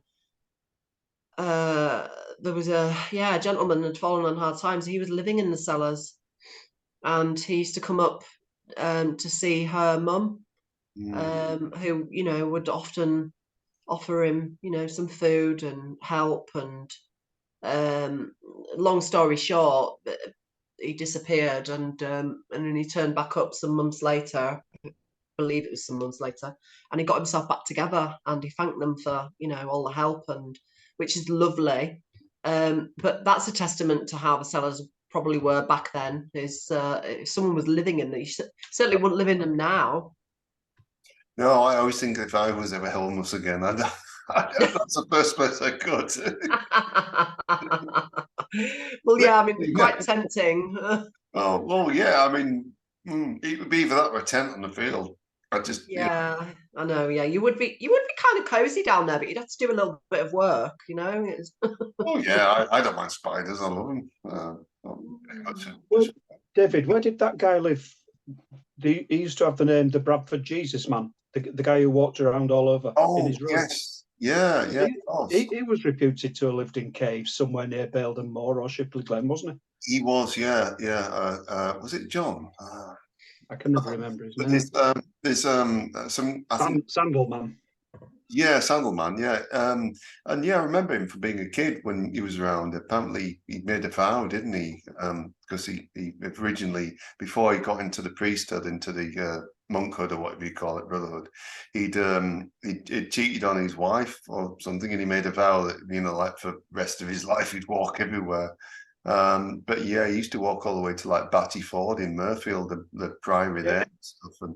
was a gentleman had fallen on hard times. He was living in the cellars, and he used to come up to see her mum, who, you know, would often offer him, you know, some food and help. And long story short, he disappeared, and then he turned back up some months later. I believe it was some months later, and he got himself back together, and he thanked them for, you know, all the help, and which is lovely. But that's a testament to how the cellars probably were back then. Is if someone was living in them, you certainly wouldn't live in them now. No, I always think if I was ever homeless again, that's the first place I go to. Well, yeah, I mean, quite tempting. Oh, well, yeah, I mean, it would be either that or a tent on the field. Yeah, I know. Yeah, you would be kind of cozy down there, but you'd have to do a little bit of work, you know. Oh yeah, I don't mind spiders. I love them. Well, David, where did that guy live? He used to have the name the Bradford Jesus Man, the guy who walked around all over in his room. Yes, yeah. He was reputed to have lived in caves somewhere near Baildon Moor or Shipley Glen, wasn't he? He was, yeah. Was it John? I can never remember his name. There's some, I think, Sandalman. Yeah, Sandalman, yeah. And yeah, I remember him from being a kid when he was around. Apparently, he made a vow, didn't he? Because he originally, before he got into the priesthood, into the monkhood or whatever you call it, brotherhood, he'd cheated on his wife or something, and he made a vow that, you know, like for the rest of his life, he'd walk everywhere. But yeah, he used to walk all the way to like Batty Ford in Mirfield, the priory there and stuff. And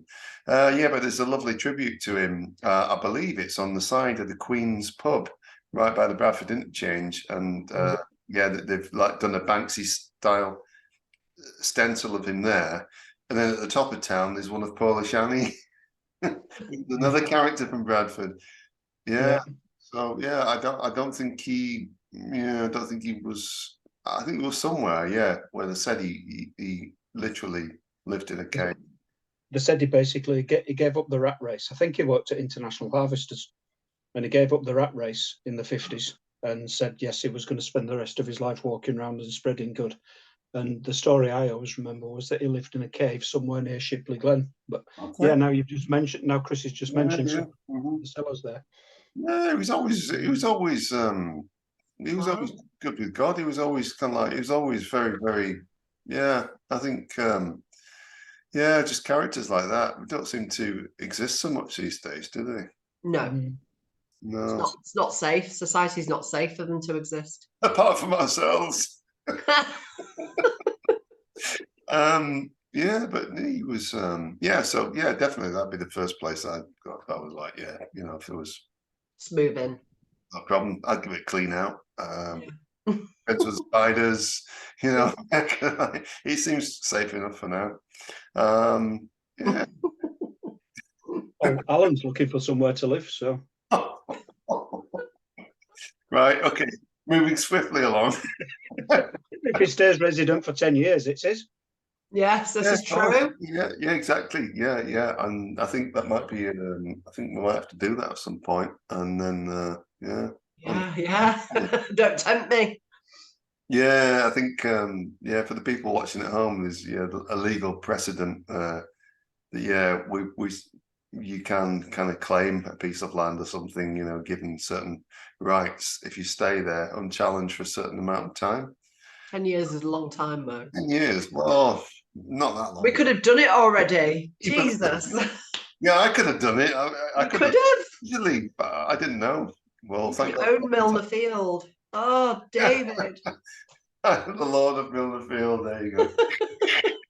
yeah, but there's a lovely tribute to him. I believe it's on the side of the Queen's pub, right by the Bradford interchange. And yeah, they've like done a Banksy style stencil of him there. And then at the top of town, there's one of Polish Annie, another character from Bradford. Yeah. So yeah, I don't think he was. I think it was somewhere, yeah, where they said he literally lived in a cave. They said he basically he gave up the rat race. I think he worked at International Harvesters, and he gave up the rat race in the 50s and said yes, he was going to spend the rest of his life walking around and spreading good. And the story I always remember was that he lived in a cave somewhere near Shipley Glen. But yeah, now Chris has just mentioned the cellars there. Yeah, he was always good with God. He was always kind of like, he was always very, very, yeah, I think, Yeah, just characters like that. They don't seem to exist so much these days, do they? No, No. it's not safe. Society's not safe for them to exist. Apart from ourselves. Yeah, but he was yeah, so yeah, definitely that'd be the first place I'd go. That was like, yeah, you know, if there was Smooth in. no problem, I'd give it a clean out. It was spiders, you know. He seems safe enough for now. Yeah. Oh, Alan's looking for somewhere to live, so. Right, okay. Moving swiftly along. If he stays resident for 10 years, it's his. Yes, this is true. Yeah, exactly. Yeah. And I think that might be, I think we might have to do that at some point. And then, Yeah. Don't tempt me. Yeah, I think, for the people watching at home, there's a legal precedent that, you can kind of claim a piece of land or something, you know, given certain rights if you stay there unchallenged for a certain amount of time. 10 years is a long time, Mo. 10 years? Well, not that long. We could have done it already. Jesus. Yeah, I could have done it. I could have easily, but I didn't know. Well, thank God. Own Milner Field. Oh, David. The Lord of Milner Field. There you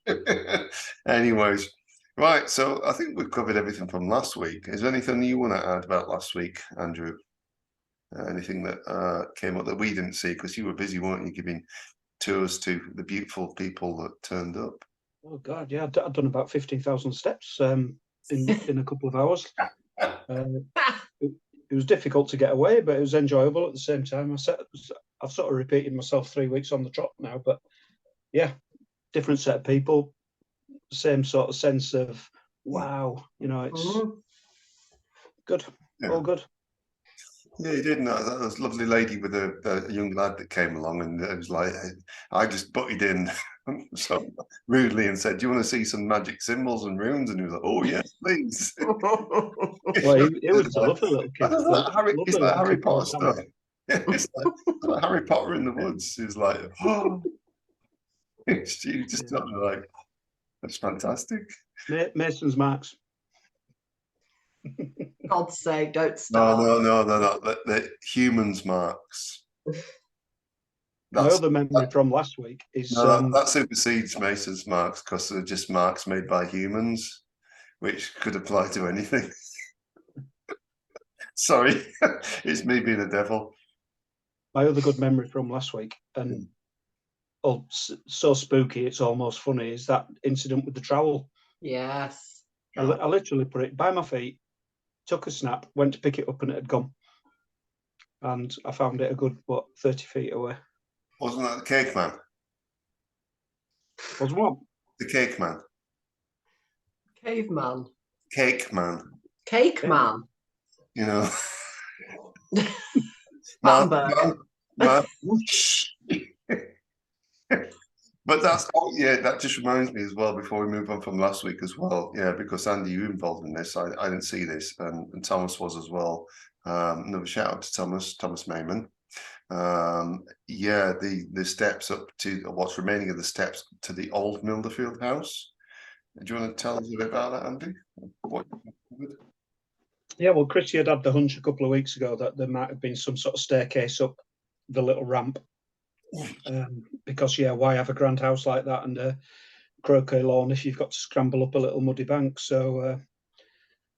go. Anyways, right. So I think we've covered everything from last week. Is there anything you want to add about last week, Andrew? Anything that came up that we didn't see because you were busy, weren't you, giving tours to the beautiful people that turned up? Oh God, yeah, I'd done about 15,000 steps in a couple of hours. It was difficult to get away, but it was enjoyable at the same time. I've sort of repeated myself 3 weeks on the trot now, but yeah, different set of people, same sort of sense of wow, you know, it's good, all good. Yeah, you did. That was a lovely lady with a young lad that came along, and it was like I just butted in so rudely and said, "Do you want to see some magic symbols and runes?" And he was like, "Oh yes, please." Well, it was a lovely little kid. It's like Harry Potter stuff. It's like Harry Potter in the woods. He's like, oh, you just like, that's fantastic. Mason's marks. God's sake, don't stop. No. The humans marks. My other memory from last week is that supersedes Mason's marks because they're just marks made by humans, which could apply to anything. Sorry, it's me being the devil. My other good memory from last week, and so spooky it's almost funny, is that incident with the trowel. Yes. I literally put it by my feet, took a snap, went to pick it up, and it had gone. And I found it a good, 30 feet away. Wasn't that the cake man? Was what? The cake man. Caveman. Cake man. Cake man. You know. Hamburger. But that just reminds me as well, before we move on from last week as well, because Andy, you were involved in this. I didn't see this, and Thomas was as well. Another shout out to Thomas Mayman. The steps up to what's remaining of the steps to the old Milner Field house. Do you want to tell us a bit about that, Andy? Yeah, well, Chrissy had the hunch a couple of weeks ago that there might have been some sort of staircase up the little ramp. Because why have a grand house like that and a croquet lawn if you've got to scramble up a little muddy bank? So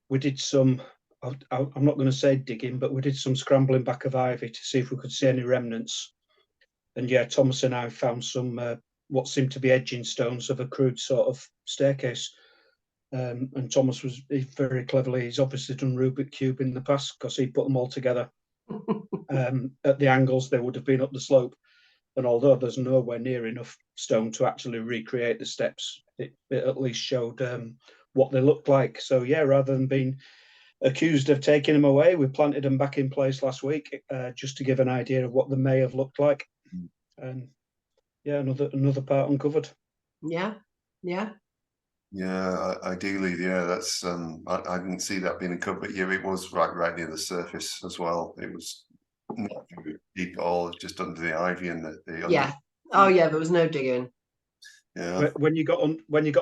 we did some, I'm not going to say digging, but we did some scrambling back of ivy to see if we could see any remnants. And Thomas and I found some what seemed to be edging stones of a crude sort of staircase. And Thomas was very cleverly, he's obviously done Rubik's Cube in the past because he put them all together. At the angles they would have been up the slope. And although there's nowhere near enough stone to actually recreate the steps, it at least showed what they looked like. So rather than being accused of taking them away, we planted them back in place last week, just to give an idea of what they may have looked like. And another part uncovered. Ideally, that's I didn't see that being uncovered, but it was right near the surface as well. It was not deep at all, just under the ivy and the there was no digging. Yeah. When you got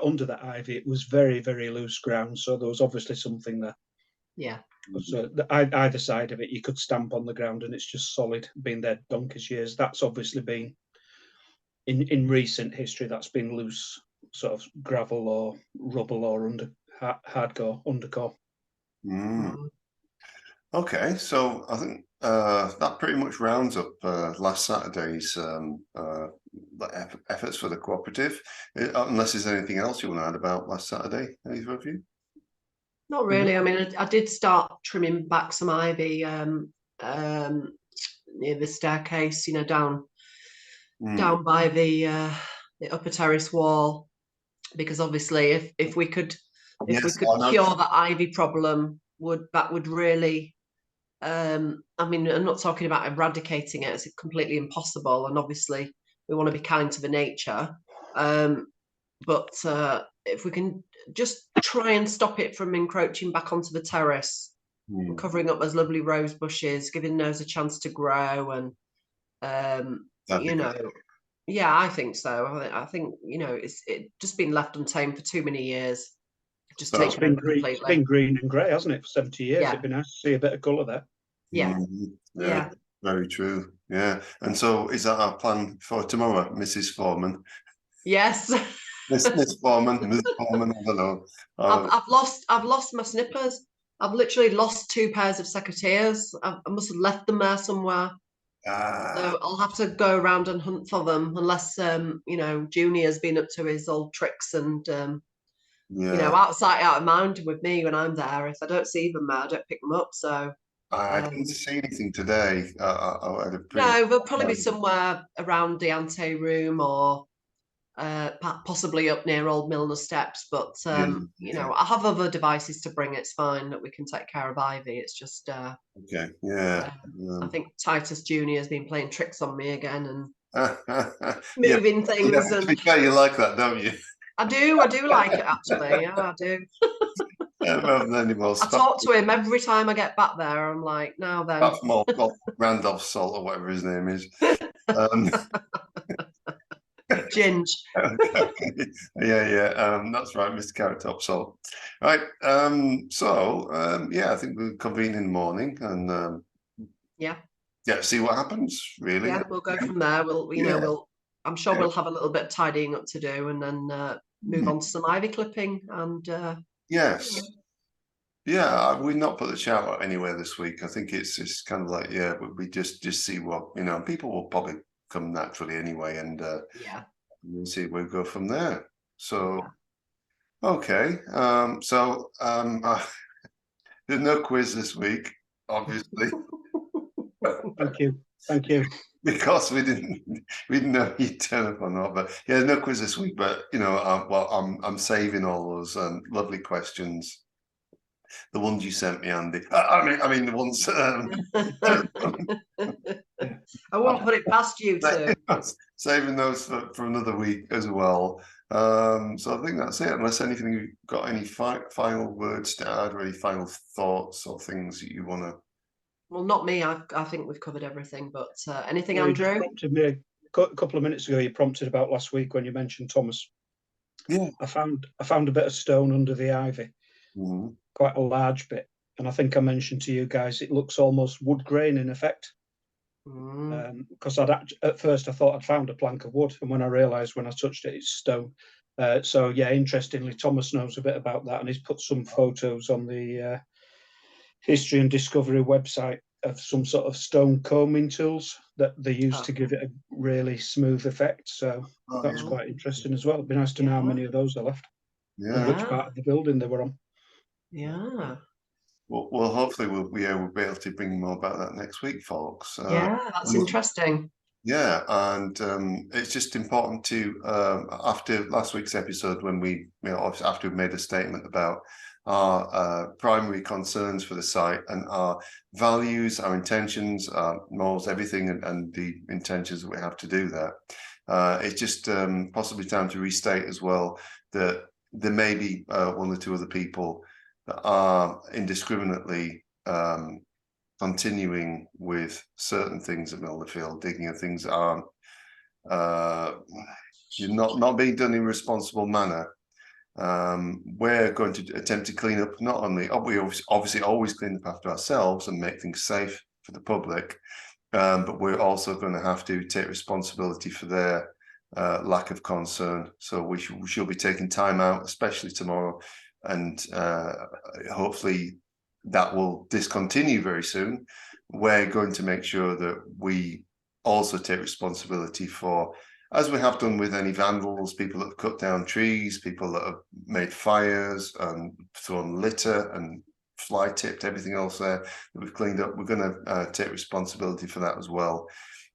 under that ivy, it was very, very loose ground, so there was obviously something there. Yeah. So either side of it, you could stamp on the ground, and it's just solid. Been there donkey's years. That's obviously been in recent history. That's been loose, sort of gravel or rubble or hardcore undercore. Okay, so I think that pretty much rounds up last Saturday's efforts for the cooperative. Unless there's anything else you want to add about last Saturday, either of you? Not really. I mean, I did start trimming back some ivy near the staircase, down by the upper terrace wall, because obviously if we could cure the ivy problem, that would really I mean, I'm not talking about eradicating it, it's completely impossible, and obviously we want to be kind to the nature, but if we can just try and stop it from encroaching back onto the terrace, and covering up those lovely rose bushes, giving those a chance to grow, and yeah, I think so. I think it's just been left untamed for too many years. Just so it's been green and grey, hasn't it, for 70 years? Yeah. It'd be nice to see a bit of colour there. Yeah. Yeah, very true. Yeah, and so is that our plan for tomorrow, Mrs. Foreman? Yes. Miss Foreman, Ms. Foreman, I don't know. I've lost my snippers. I've literally lost 2 pairs of secateurs. I must have left them there somewhere. So I'll have to go around and hunt for them, unless Junior's been up to his old tricks and outside out of mind with me when I'm there. If I don't see them, I don't pick them up. So I didn't see anything today. No, they'll probably be somewhere around the Anteroom or possibly up near old Milner steps. But I have other devices to bring. It's fine that we can take care of ivy. It's just okay, yeah. I think Titus Jr has been playing tricks on me again and moving things. Yeah, to be fair, you like that, don't you? I do like it, actually. Yeah, I do. Rather than anymore. I talk to him every time I get back there. I'm like, now then. That's more Randolph Salt or whatever his name is. Ginge. Yeah. That's right, Mr. Carrot Top Salt. Right. I think we'll convene in the morning and see what happens. Really. Yeah, we'll go from there. I'm sure we'll have a little bit of tidying up to do, and then move on to some ivy clipping and. Yes. Yeah, we've not put the shout out anywhere this week. I think it's kind of like, we just see what, people will probably come naturally anyway, and we'll see where we go from there. So, okay. There's no quiz this week, obviously. Thank you. Because we didn't know you'd turn up or not, but yeah, no quiz this week. But I'm saving all those lovely questions, the ones you sent me, Andy. I mean the ones. I won't put it past you too. Saving those for another week as well. So I think that's it. Unless you've got any final words to add, or any final thoughts or things that you want to. Well, not me. I think we've covered everything. But anything, Andrew? A couple of minutes ago, you prompted about last week when you mentioned Thomas. Yeah, I found a bit of stone under the ivy, quite a large bit, and I think I mentioned to you guys it looks almost wood grain in effect. Because at first I thought I'd found a plank of wood, and when I realised when I touched it, it's stone. So yeah, interestingly, Thomas knows a bit about that, and he's put some photos on the History and Discovery website of some sort of stone combing tools that they use to give it a really smooth effect. So that's quite interesting as well. It'd be nice to know how many of those are left, and which part of the building they were on. Yeah. Well, hopefully we'll be able to bring more about that next week, folks. That's interesting. Yeah, and it's just important to after last week's episode, when we after we made a statement about our primary concerns for the site and our values, our intentions, our morals, everything, and the intentions that we have to do that. It's just possibly time to restate as well that there may be one or two other people that are indiscriminately continuing with certain things at Milner Field, digging at things that aren't you're not being done in a responsible manner. We're going to attempt to clean up, not only, we obviously always clean up after ourselves and make things safe for the public, but we're also going to have to take responsibility for their lack of concern. So we shall be taking time out, especially tomorrow, and hopefully that will discontinue very soon. We're going to make sure that we also take responsibility for, as we have done with any vandals, people that have cut down trees, people that have made fires and thrown litter and fly tipped everything else there that we've cleaned up. We're going to take responsibility for that as well.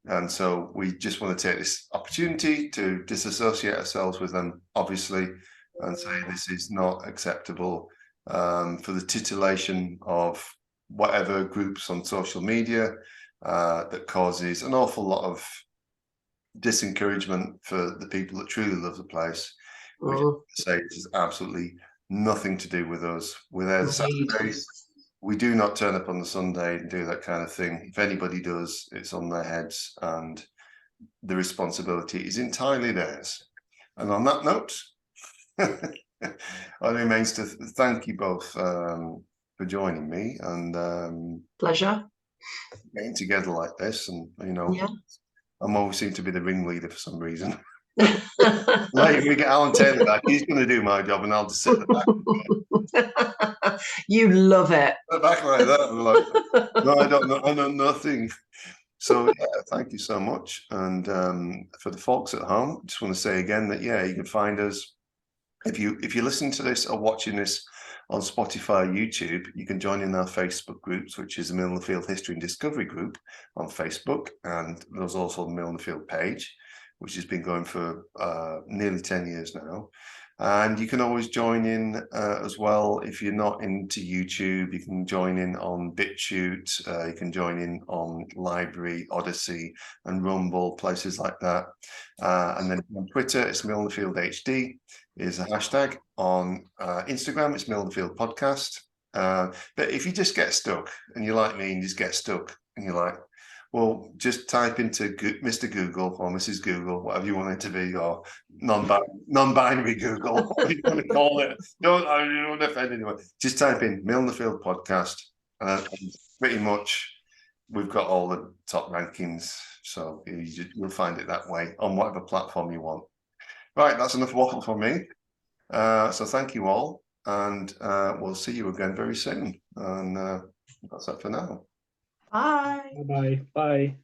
And so we just want to take this opportunity to disassociate ourselves with them, obviously, and say this is not acceptable for the titillation of whatever groups on social media that causes an awful lot of disencouragement for the people that truly love the place. We say it has absolutely nothing to do with us. We're there the Saturdays. We do not turn up on the Sunday and do that kind of thing. If anybody does, it's on their heads, and the responsibility is entirely theirs. And on that note, it remains to thank you both for joining me, and pleasure getting together like this. And you know, yeah. I'm always seem to be the ringleader for some reason. Like, we get Alan Taylor back, he's going to do my job, and I'll just sit at the back. You love it. Back like that. I'm like, no, I don't know. I know nothing. So yeah, thank you so much. And for the folks at home, just want to say again that you can find us if you listen to this or watching this on Spotify, YouTube. You can join in our Facebook groups, which is the Milner Field History and Discovery group on Facebook, and there's also the Milner Field page, which has been going for nearly 10 years now. And you can always join in as well. If you're not into YouTube, you can join in on BitChute, you can join in on Library, Odyssey, and Rumble, places like that. And then on Twitter, it's Milner Field HD is a hashtag. On Instagram, it's Milner Field Podcast. But if you just get stuck, and you're like me and you just get stuck, and you're like, well, just type into Mr. Google or Mrs. Google, whatever you want it to be, or non-binary Google, whatever you want to call it. I don't want to offend anyone. Just type in Milner Field Podcast. And pretty much we've got all the top rankings. So you'll find it that way on whatever platform you want. Right, that's enough waffle for me. So thank you all. And we'll see you again very soon. And that's it for now. Bye. Bye. Bye.